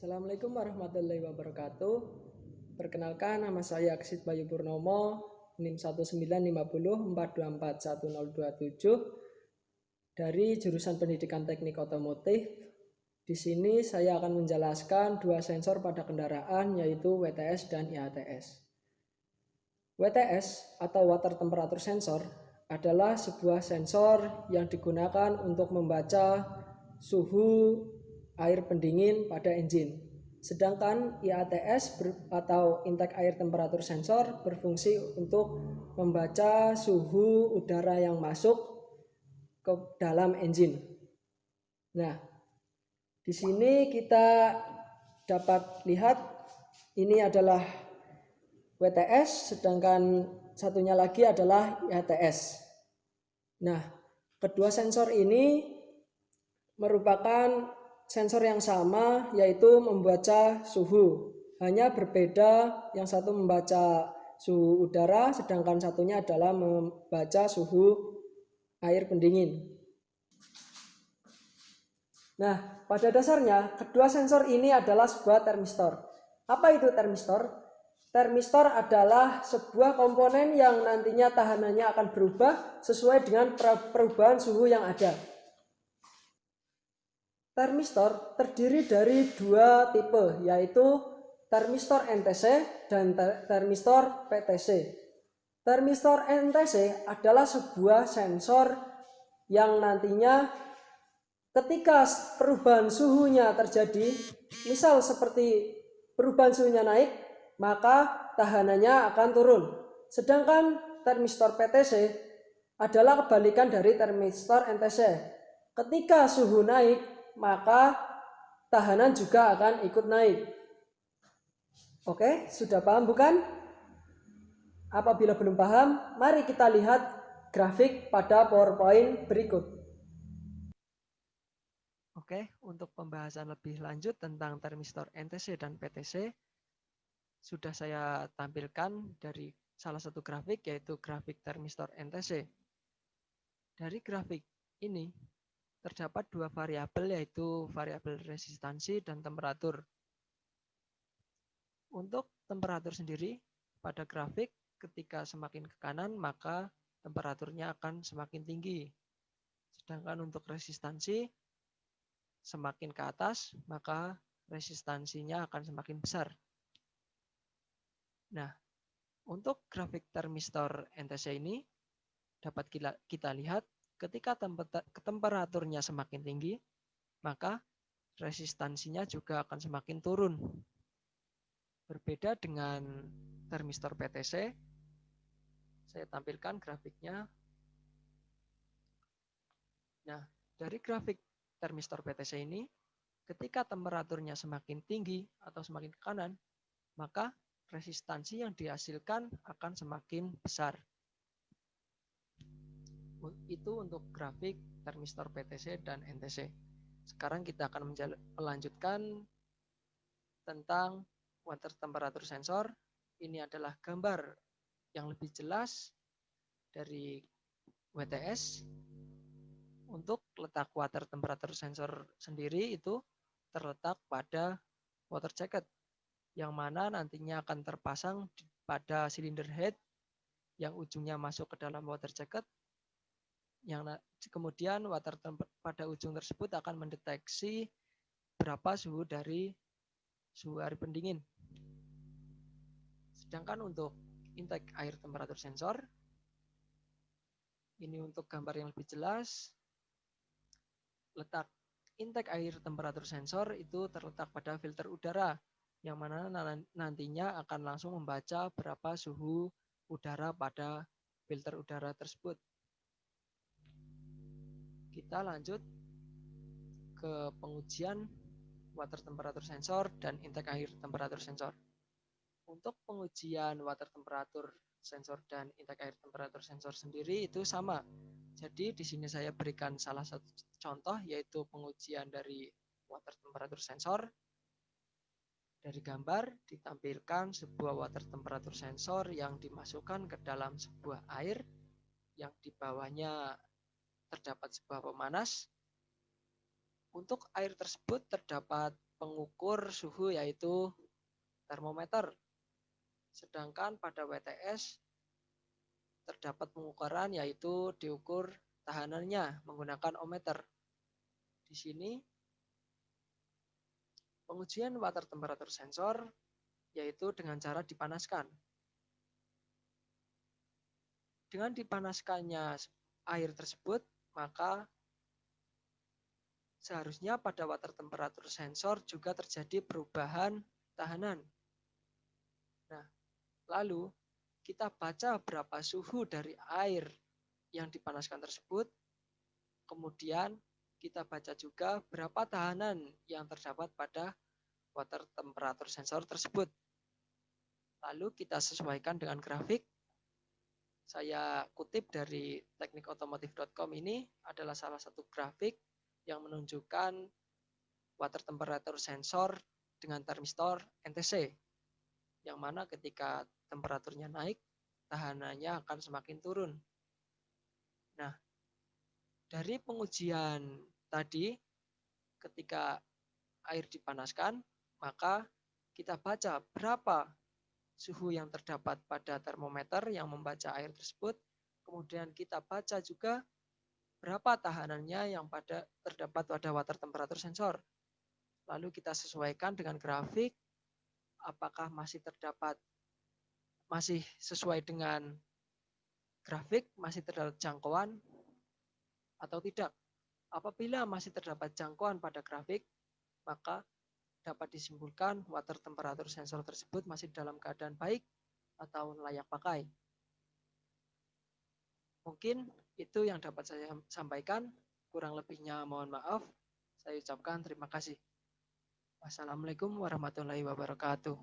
Assalamualaikum warahmatullahi wabarakatuh. Perkenalkan, nama saya Aksid Bayu Purnomo, NIM 19504241027 dari jurusan Pendidikan Teknik Otomotif. Di sini saya akan menjelaskan dua sensor pada kendaraan, yaitu WTS dan IATS. WTS atau Water Temperature Sensor adalah sebuah sensor yang digunakan untuk membaca suhu air pendingin pada engine. Sedangkan IATS atau Intake Air Temperature Sensor berfungsi untuk membaca suhu udara yang masuk ke dalam engine. Nah, di sini kita dapat lihat ini adalah WTS, sedangkan satunya lagi adalah IATS. Nah, kedua sensor ini merupakan sensor yang sama, yaitu membaca suhu. Hanya berbeda, yang satu membaca suhu udara, sedangkan satunya adalah membaca suhu air pendingin. Nah, pada dasarnya kedua sensor ini adalah sebuah termistor. Apa itu termistor? Termistor adalah sebuah komponen yang nantinya tahanannya akan berubah sesuai dengan perubahan suhu yang ada. Termistor terdiri dari dua tipe, yaitu termistor NTC dan termistor PTC. Termistor NTC adalah sebuah sensor yang nantinya ketika perubahan suhunya terjadi, misal seperti perubahan suhunya naik, maka tahanannya akan turun. Sedangkan termistor PTC adalah kebalikan dari termistor NTC. Ketika suhu naik, maka tahanan juga akan ikut naik. Oke, sudah paham bukan? Apabila belum paham, mari kita lihat grafik pada PowerPoint berikut. Oke, untuk pembahasan lebih lanjut tentang termistor NTC dan PTC, sudah saya tampilkan dari salah satu grafik, yaitu grafik termistor NTC. Dari grafik ini, terdapat dua variabel, yaitu variabel resistansi dan temperatur. Untuk temperatur sendiri, pada grafik ketika semakin ke kanan, maka temperaturnya akan semakin tinggi. Sedangkan untuk resistansi, semakin ke atas, maka resistansinya akan semakin besar. Nah, untuk grafik termistor NTC ini dapat kita lihat ketika temperaturnya semakin tinggi, maka resistansinya juga akan semakin turun. Berbeda dengan termistor PTC, saya tampilkan grafiknya. Nah, dari grafik termistor PTC ini, ketika temperaturnya semakin tinggi atau semakin ke kanan, maka resistansi yang dihasilkan akan semakin besar. Itu untuk grafik termistor PTC dan NTC. Sekarang kita akan melanjutkan tentang water temperature sensor. Ini adalah gambar yang lebih jelas dari WTS. Untuk letak water temperature sensor sendiri itu terletak pada water jacket, yang mana nantinya akan terpasang pada silinder head yang ujungnya masuk ke dalam water jacket, yang kemudian pada ujung tersebut akan mendeteksi berapa suhu dari suhu air pendingin. Sedangkan untuk intake air temperature sensor, ini untuk gambar yang lebih jelas, letak intake air temperature sensor itu terletak pada filter udara, yang mana nantinya akan langsung membaca berapa suhu udara pada filter udara tersebut. Kita lanjut ke pengujian water temperature sensor dan intake air temperature sensor. Untuk pengujian water temperature sensor dan intake air temperature sensor sendiri itu sama. Jadi di sini saya berikan salah satu contoh, yaitu pengujian dari water temperature sensor. Dari gambar ditampilkan sebuah water temperature sensor yang dimasukkan ke dalam sebuah air yang di bawahnya terdapat sebuah pemanas. Untuk air tersebut terdapat pengukur suhu yaitu termometer. Sedangkan pada WTS terdapat pengukuran yaitu diukur tahanannya menggunakan ohmmeter. Di sini pengujian water temperature sensor yaitu dengan cara dipanaskan. Dengan dipanaskannya air tersebut, maka seharusnya pada water temperature sensor juga terjadi perubahan tahanan. Nah, lalu kita baca berapa suhu dari air yang dipanaskan tersebut, kemudian kita baca juga berapa tahanan yang terdapat pada water temperature sensor tersebut. Lalu kita sesuaikan dengan grafik. Saya kutip dari teknikotomotif.com, ini adalah salah satu grafik yang menunjukkan water temperature sensor dengan termistor NTC, yang mana ketika temperaturnya naik, tahanannya akan semakin turun. Nah, dari pengujian tadi, ketika air dipanaskan, maka kita baca berapa suhu yang terdapat pada termometer yang membaca air tersebut, kemudian kita baca juga berapa tahanannya yang terdapat pada water temperature sensor. Lalu kita sesuaikan dengan grafik, apakah masih sesuai dengan grafik, masih terdapat jangkauan atau tidak. Apabila masih terdapat jangkauan pada grafik, maka dapat disimpulkan water temperature sensor tersebut masih dalam keadaan baik atau layak pakai. Mungkin itu yang dapat saya sampaikan. Kurang lebihnya mohon maaf. Saya ucapkan terima kasih. Wassalamualaikum warahmatullahi wabarakatuh.